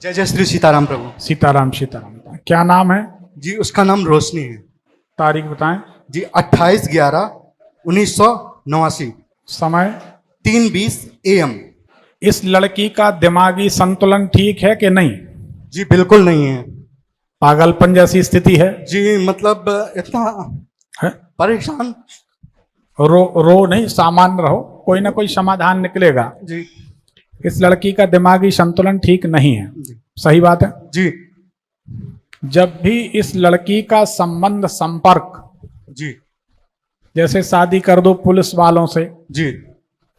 जय जय श्री सीताराम प्रभु। सीताराम सीताराम। क्या नाम है? जी उसका नाम रोशनी है। तारीख बताएं। जी 28/11/1989, समय? 3:20 AM। इस लड़की का दिमागी संतुलन ठीक है कि नहीं? जी बिल्कुल नहीं है। पागलपन जैसी स्थिति है? जी मतलब इतना है? परेशान। रो नहीं, सामान्य रहो, कोई ना कोई समाधान निकलेगा। जी इस लड़की का दिमागी संतुलन ठीक नहीं है। जी सही बात है। जी जब भी इस लड़की का संबंध संपर्क, जी जैसे शादी कर दो पुलिस वालों से, जी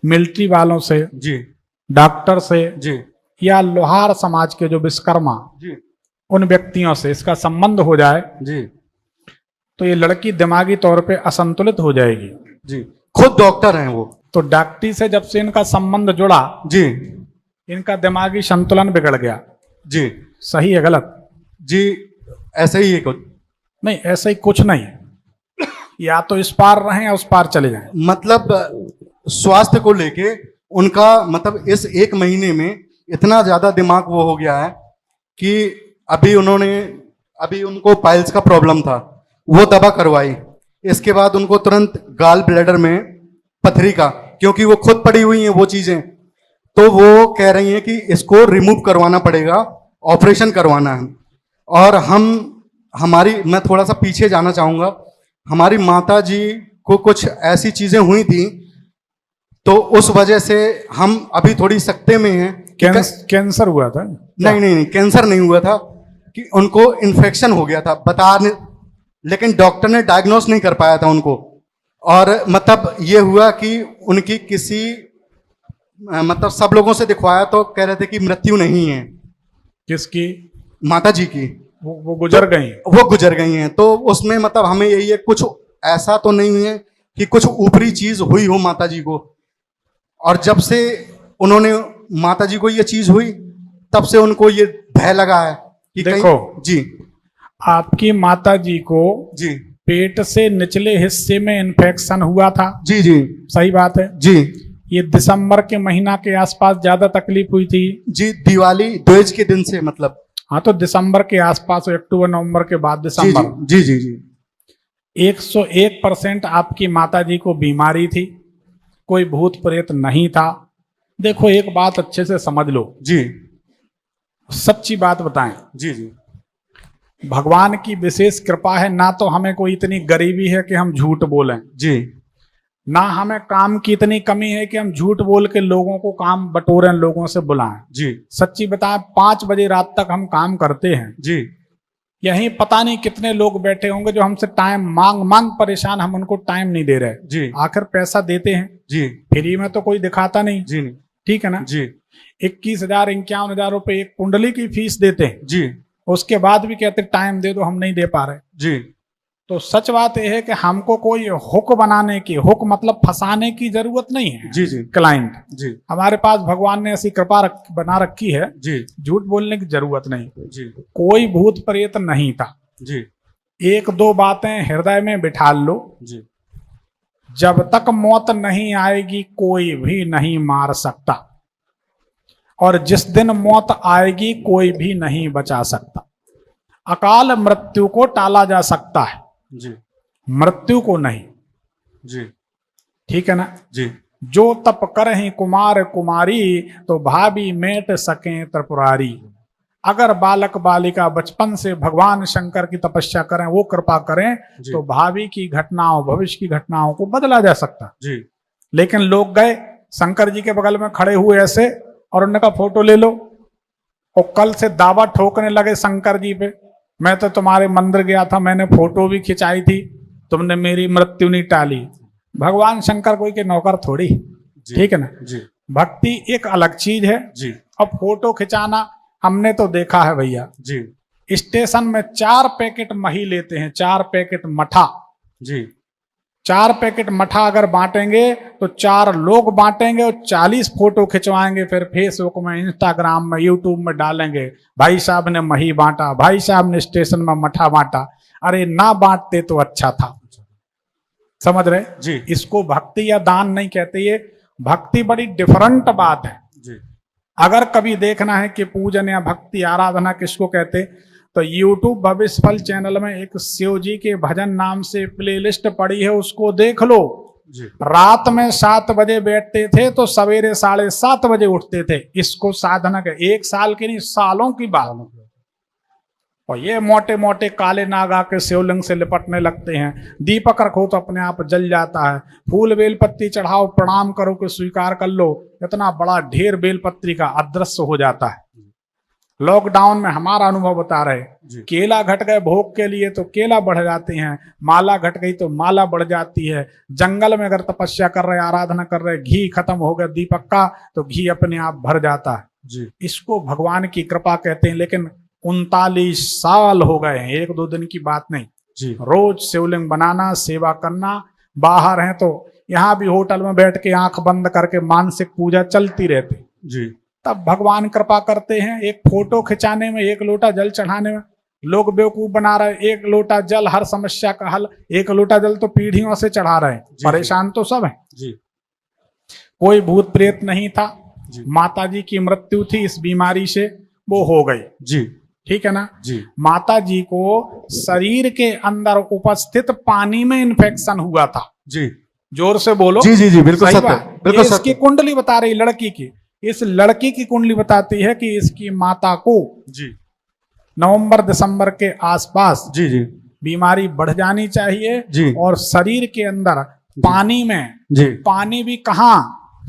मिलिट्री वालों से, जी डॉक्टर से, जी या लोहार समाज के जो विश्वकर्मा, जी उन व्यक्तियों से इसका संबंध हो जाए जी तो ये लड़की दिमागी तौर पे असंतुलित हो जाएगी। जी खुद डॉक्टर हैं वो। तो डॉक्टरी से जब से इनका संबंध जुड़ा, जी इनका दिमागी संतुलन बिगड़ गया। जी सही है गलत? जी ऐसे ही है कुछ। नहीं, ऐसा ही कुछ नहीं, या तो इस पार रहें या उस पार चले जाएं। मतलब स्वास्थ्य को लेके उनका मतलब इस 1 महीने में इतना ज्यादा दिमाग वो हो गया है कि अभी उनको पाइल्स का प्रॉब्लम था, वो दवा करवाई। इसके बाद उनको तुरंत गाल ब्लैडर में पथरी का, क्योंकि वो खुद पड़ी हुई हैं वो चीजें, तो वो कह रही हैं कि इसको रिमूव करवाना पड़ेगा, ऑपरेशन करवाना है। और मैं थोड़ा सा पीछे जाना चाहूंगा। हमारी माता जी को कुछ ऐसी चीजें हुई थी, तो उस वजह से हम अभी थोड़ी सकते में हैं। कैंसर हुआ था? नहीं, कैंसर नहीं हुआ था, कि उनको इन्फेक्शन हो गया था लेकिन डॉक्टर ने डायग्नोस नहीं कर पाया था उनको। और मतलब ये हुआ कि उनकी मतलब सब लोगों से दिखवाया तो कह रहे थे कि मृत्यु नहीं है। किसकी? माता जी की। वो गुजर गई? वो गुजर गई हैं। तो उसमें मतलब हमें यही है, कुछ ऐसा तो नहीं है कि कुछ ऊपरी चीज हुई हो माता जी को। और जब से माता जी को ये चीज हुई, तब से उनको ये भय लगा है कि देखो जी आपकी माता जी को जी पेट से निचले हिस्से में इन्फेक्शन हुआ था। जी जी सही बात है जी ये दिसंबर के महीना के आसपास ज्यादा तकलीफ हुई थी जी। दिवाली द्विज के दिन से मतलब। हाँ, तो दिसंबर के आसपास, अक्टूबर नवंबर के बाद दिसंबर। जी जी जी 101% आपकी माता जी को बीमारी थी, कोई भूत प्रेत नहीं था। देखो एक बात अच्छे से समझ लो, जी सच्ची बात बताएं। जी जी भगवान की विशेष कृपा है, ना तो हमें कोई इतनी गरीबी है कि हम झूठ बोलें, जी, ना हमें काम की इतनी कमी है कि हम झूठ बोल के लोगों को काम बटोरें, लोगों से बुलाएं। जी सच्ची बताएं, 5 बजे रात तक हम काम करते हैं। जी यहीं पता नहीं कितने लोग बैठे होंगे जो हमसे टाइम मांग परेशान, हम उनको टाइम नहीं दे रहे जी। आखिर पैसा देते हैं जी, फ्री में तो कोई दिखाता नहीं जी नहीं। ठीक है ना जी 21,000 51,000 रुपए एक कुंडली की फीस देते हैं, जी उसके बाद भी कहते टाइम दे दो, हम नहीं दे पा रहे। जी तो सच बात यह है कि हमको कोई हुक बनाने की, हुक मतलब फंसाने की जरूरत नहीं है। जी जी क्लाइंट जी हमारे पास भगवान ने ऐसी कृपा बना रखी है, जी झूठ बोलने की जरूरत नहीं। जी कोई भूत प्रेत नहीं था। जी 1-2 बातें हृदय में बिठा लो, जी जब तक मौत नहीं आएगी कोई भी नहीं मार सकता, और जिस दिन मौत आएगी कोई भी नहीं बचा सकता। अकाल मृत्यु को टाला जा सकता है, जी मृत्यु को नहीं। जी ठीक है ना? जी जो तप करहीं कुमार कुमारी, तो भाभी मेट सकें त्रिपुरारी। अगर बालक बालिका बचपन से भगवान शंकर की तपस्या करें, वो कृपा करें, तो भावी की घटनाओं, भविष्य की घटनाओं को बदला जा सकता। जी लेकिन लोग गए शंकर जी के बगल में खड़े हुए ऐसे, और उन्होंने कहा फोटो ले लो, और कल से दावा ठोकने लगे शंकर जी पे, मैं तो तुम्हारे मंदिर गया था, मैंने फोटो भी खिंचाई थी, तुमने मेरी मृत्यु नहीं टाली। भगवान शंकर कोई के नौकर थोड़ी, ठीक है ना? जी भक्ति एक अलग चीज है। जी अब फोटो खिंचाना हमने तो देखा है भैया, जी स्टेशन में 4 पैकेट मही लेते हैं, 4 पैकेट मठा। जी 4 पैकेट मठा अगर बांटेंगे तो 4 लोग बांटेंगे और 40 फोटो खिंचवाएंगे, फिर फेसबुक में, इंस्टाग्राम में, यूट्यूब में डालेंगे, भाई साहब ने मही बांटा, भाई साहब ने स्टेशन में मठा बांटा। अरे ना बांटते तो अच्छा था। समझ रहे जी इसको भक्ति या दान नहीं कहते, ये भक्ति बड़ी डिफरेंट बात है। जी अगर कभी देखना है कि पूजन या भक्ति आराधना किसको कहते, तो यूट्यूब भविष्य फल चैनल में एक शिव जी के भजन नाम से प्लेलिस्ट पड़ी है, उसको देख लो। जी रात में 7 बजे बैठते थे तो सवेरे 7:30 बजे उठते थे। इसको साधना के 1 साल की नहीं, सालों की बात। और ये मोटे मोटे काले नागा के शिवलिंग से लिपटने लगते हैं। दीपक रखो तो अपने आप जल जाता है, फूल बेलपत्ती चढ़ाओ, प्रणाम करो कि स्वीकार कर लो, इतना बड़ा ढेर बेलपत्री का अदृश्य हो जाता है। लॉकडाउन में हमारा अनुभव बता रहे, केला घट गए भोग के लिए तो केला बढ़ जाते हैं, माला घट गई तो माला बढ़ जाती है। जंगल में अगर तपस्या कर रहे, आराधना कर रहे, घी खत्म हो गया दीपक का, तो घी अपने आप भर जाता है। जी इसको भगवान की कृपा कहते हैं। लेकिन 39 साल हो गए हैं, 1-2 दिन की बात नहीं। जी रोज शिवलिंग बनाना, सेवा करना। बाहर हैं तो यहाँ भी होटल में बैठ के आंख बंद करके मानसिक पूजा चलती रहती। जी तब भगवान कृपा करते हैं। एक फोटो खिंचाने में, 1 लोटा जल चढ़ाने में लोग बेवकूफ बना रहे। 1 लोटा जल हर समस्या का हल, 1 लोटा जल तो पीढ़ियों से चढ़ा रहे हैं। परेशान तो सब है। जी कोई भूत प्रेत नहीं था। जी माता जी की मृत्यु थी इस बीमारी से, वो हो गई। जी ठीक है ना। जी माता जी को शरीर के अंदर उपस्थित पानी में इन्फेक्शन हुआ था। जी जोर से बोलो। जी जी जी बिल्कुल सही सत्य, बात। बिल्कुल ये इसकी सत्य। कुंडली बता रही लड़की की। इस लड़की की कुंडली बताती है कि इसकी माता को जी नवंबर-दिसंबर के आसपास जी जी बीमारी बढ़ जानी चाहिए। जी और शरीर के अंदर पानी में, जी पानी भी कहाँ,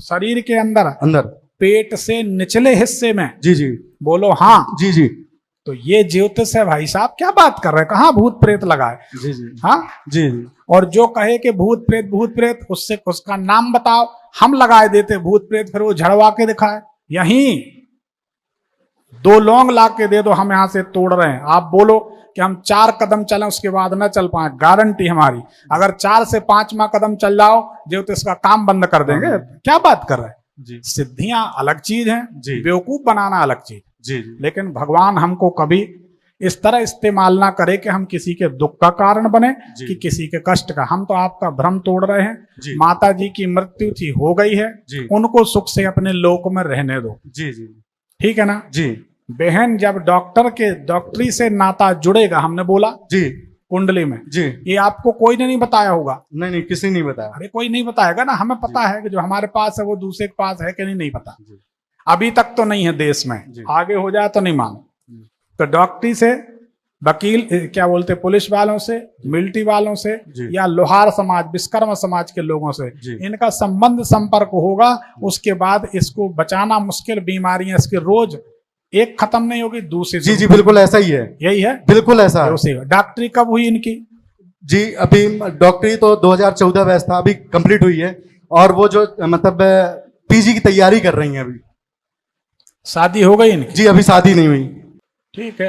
शरीर के अंदर अंदर, पेट से निचले हिस्से में। जी जी बोलो हाँ। जी जी तो ये ज्योतिष है भाई साहब, क्या बात कर रहे हैं, कहाँ भूत प्रेत लगाए। जी जी हाँ। जी जी और जो कहे कि भूत प्रेत, उससे उसका नाम बताओ, हम लगाए देते भूत प्रेत, फिर वो झड़वा के दिखाए। यहीं 2 लौंग ला के दे दो, हम यहां से तोड़ रहे हैं। आप बोलो कि हम 4 कदम चलें, उसके बाद ना चल पाए, गारंटी हमारी। अगर 4 से 5वां कदम चल जाओ, ज्योतिष का काम बंद कर देंगे। क्या बात कर रहे हैं। जी सिद्धियां अलग चीज है, जी। बेवकूफ बनाना अलग चीज। जी जी लेकिन भगवान हमको कभी इस तरह इस्तेमाल ना करे कि हम किसी के दुख का कारण बने, जी। कि किसी के कष्ट का। हम तो आपका भ्रम तोड़ रहे हैं। जी। माता जी की मृत्यु थी, हो गई है, जी उनको सुख से अपने लोक में रहने दो। जी जी ठीक है ना। जी बहन, जब डॉक्टरी से नाता जुड़ेगा, हमने बोला जी कुंडली में, जी ये आपको कोई ने नहीं बताया होगा। नहीं नहीं, किसी नहीं बताया। अरे कोई नहीं बताएगा ना, हमें पता है कि जो हमारे पास है वो दूसरे के पास है कि नहीं पता। जी अभी तक तो नहीं है देश में, जी। आगे हो जाए तो नहीं मानो। जी। तो डॉक्टरी से, वकील क्या बोलते, पुलिस वालों से, मिलिट्री वालों से, जी। या लोहार समाज, विश्वकर्मा समाज के लोगों से जी। इनका संबंध संपर्क होगा। उसके बाद इसको बचाना मुश्किल। बीमारियां इसकी रोज एक खत्म नहीं होगी, दूसरी जी जी बिल्कुल ऐसा ही है, यही है, बिल्कुल ऐसा है। उसी डॉक्टरी कब हुई इनकी? जी अभी डॉक्टरी तो 2014 बैच था, अभी कंप्लीट हुई है। और वो जो मतलब पीजी की तैयारी कर रही हैं अभी। शादी हो गई इनकी? जी अभी शादी नहीं हुई। ठीक है।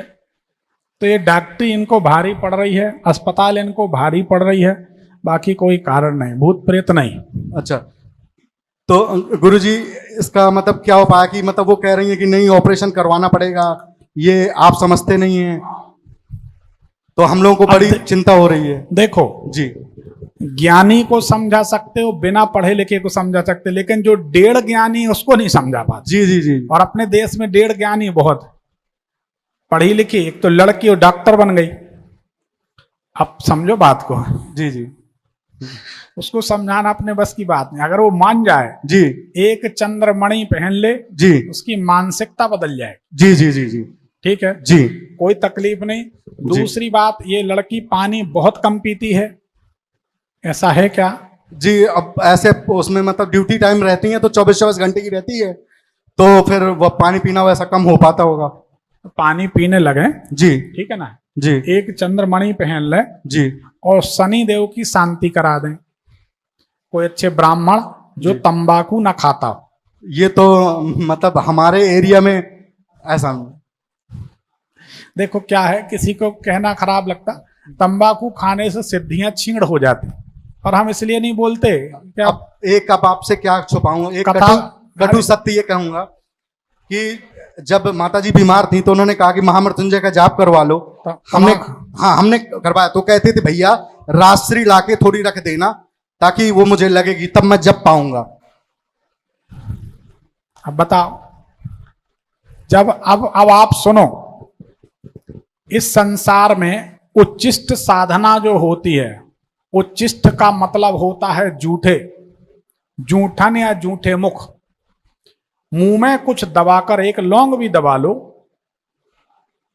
तो ये डॉक्टरी इनको भारी पड़ रही है, अस्पताल इनको भारी पड़ रही है, बाकी कोई कारण नहीं, भूत प्रेत नहीं। अच्छा, तो गुरुजी इसका मतलब क्या उपाय, कि मतलब वो कह रही है कि नहीं ऑपरेशन करवाना पड़ेगा, ये आप समझते नहीं हैं, तो हम लोगों को बड़ी चिंता हो रही है। देखो जी ज्ञानी को समझा सकते हो, बिना पढ़े लिखे को समझा सकते, लेकिन जो 1.5 ज्ञानी है उसको नहीं समझा पाते। जी जी जी और अपने देश में 1.5 ज्ञानी बहुत है। पढ़ी लिखी एक तो लड़की और डॉक्टर बन गई। अब समझो बात को। जी जी उसको समझाना अपने बस की बात नहीं। अगर वो मान जाए, जी एक चंद्रमणि पहन ले, जी उसकी मानसिकता बदल जाए। जी जी जी जी ठीक है जी कोई तकलीफ नहीं। दूसरी बात, ये लड़की पानी बहुत कम पीती है, ऐसा है क्या? जी। अब ऐसे उसमें मतलब ड्यूटी टाइम रहती है तो 24 घंटे की रहती है, तो फिर वह पानी पीना वैसा कम हो पाता होगा। पानी पीने लगे, जी ठीक है ना। जी एक चंद्रमणि पहन ले जी और शनि देव की शांति करा दें। कोई अच्छे ब्राह्मण जो जी। तंबाकू ना खाता हो। ये तो मतलब हमारे एरिया में ऐसा नहीं। देखो क्या है, किसी को कहना खराब लगता, तंबाकू खाने से सिद्धियां छीण हो जाती, पर हम इसलिए नहीं बोलते क्या। अब एक अब आपसे क्या छुपाऊं, एक कथा- कटु सत्य ये कहूंगा कि जब माता जी बीमार थी तो उन्होंने कहा कि महामृत्युंजय का जाप करवा लो। हमने करवाया, तो कहते थे भैया राजश्री लाके थोड़ी रख देना ताकि वो मुझे लगेगी, तब मैं जप पाऊंगा। अब बताओ, जब अब आप सुनो, इस संसार में उच्चिष्ट साधना जो होती है, उच्चिष्ट का मतलब होता है जूठे, जूठन या जूठे मुख। मुंह में कुछ दबाकर, एक लौंग भी दबा लो,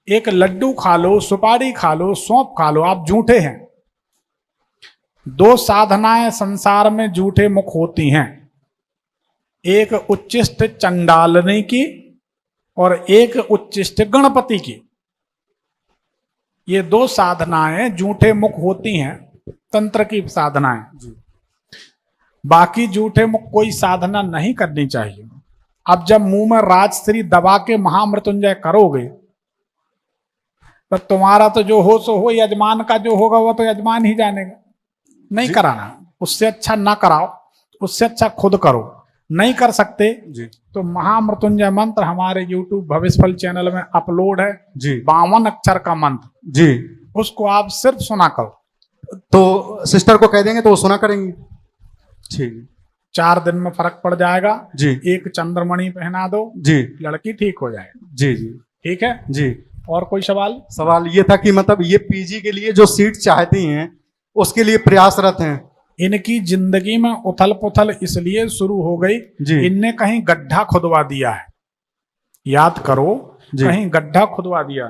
एक लड्डू खा लो, सुपारी खा लो, सौंफ खा लो, आप जूठे हैं। दो साधनाएं संसार में जूठे मुख होती हैं, एक उच्चिष्ट चंडालनी की और एक उच्चिष्ट गणपति की। ये दो साधनाएं जूठे मुख होती हैं, तंत्र की साधनाएं। बाकी जूठे मुख कोई साधना नहीं करनी चाहिए। अब जब मुंह में राजश्री दबा के महामृत्युंजय करोगे तो तुम्हारा तो जो हो सो हो, यजमान का जो होगा वो तो यजमान ही जानेगा। नहीं कराना, उससे अच्छा ना कराओ, उससे अच्छा खुद करो। नहीं कर सकते जी तो महामृत्युंजय मंत्र हमारे YouTube भविष्यफल चैनल में अपलोड है जी 52 अक्षर का मंत्र, जी। उसको आप सिर्फ सुना करो। तो सिस्टर को कह देंगे तो वो सुना करेंगी। ठीक 4 दिन में फर्क पड़ जाएगा। जी एक चंद्रमणि पहना दो, जी लड़की ठीक हो जाएगी। जी जी ठीक है जी। और कोई सवाल? सवाल ये था कि मतलब ये पीजी के लिए जो सीट चाहती हैं उसके लिए प्रयासरत हैं। इनकी जिंदगी में उथल पुथल इसलिए शुरू हो गई, जी इनने कहीं गड्ढा खुदवा दिया है। याद करो, जी कहीं गड्ढा खुदवा दिया,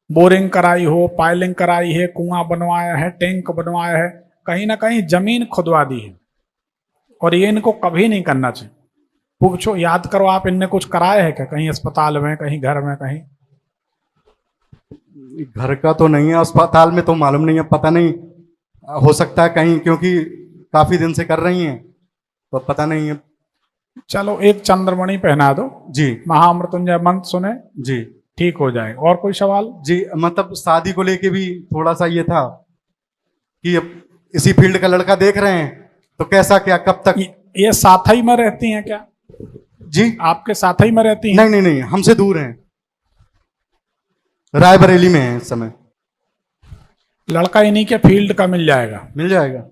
बोरिंग कराई हो, पाइलिंग कराई है, कुआं बनवाया है, टैंक बनवाया है, कहीं ना कहीं जमीन खुदवा दी है। और ये इनको कभी नहीं करना चाहिए। पूछो, याद करो, आप इनने कुछ कराया है क्या? कहीं अस्पताल में, कहीं घर में, कहीं? घर का तो नहीं है, अस्पताल में तो मालूम नहीं है, पता नहीं, हो सकता है कहीं, क्योंकि काफी दिन से कर रही हैं तो पता नहीं है। चलो एक चंद्रमणि पहना दो, जी महामृत्युंजय मंत्र सुने, जी ठीक हो जाएगा। और कोई सवाल? जी। मतलब शादी को लेके भी थोड़ा सा ये था कि अब इसी फील्ड का लड़का देख रहे हैं तो कैसा, क्या, कब तक? ये साथ ही में रहती हैं क्या? जी आपके साथ ही में रहती हैं? नहीं नहीं नहीं, हमसे दूर हैं, रायबरेली में है इस समय। लड़का इन्हीं के फील्ड का मिल जाएगा। मिल जाएगा।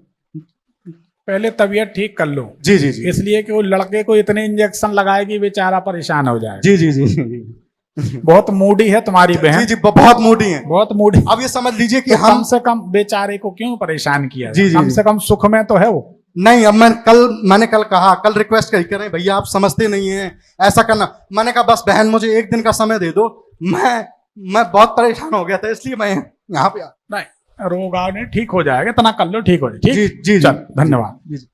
पहले तबीयत ठीक कर लो, जी जी जी इसलिए कि वो लड़के को इतने इंजेक्शन लगाएगी, बेचारा परेशान हो जाएगा। जी जी जी जी बहुत मूडी है तुम्हारी बहन। जी जी, बहुत मूडी है। बहुत मूडी। अब ये समझ लीजिए कि तो हम कम से कम बेचारे को क्यों परेशान किया? जी, जी, कम जी। से कम सुख में तो है वो। नहीं, अब मैंने कल कहा, कल रिक्वेस्ट कर रहे भैया आप समझते नहीं है, ऐसा करना। मैंने कहा बस बहन मुझे एक दिन का समय दे दो, मैं बहुत परेशान हो गया था, इसलिए मैं यहाँ पे नहीं, रोग नहीं ठीक हो जाएगा, इतना कर लो, ठीक हो जाएगा। जी ठीक, जी चल, धन्यवाद। जी।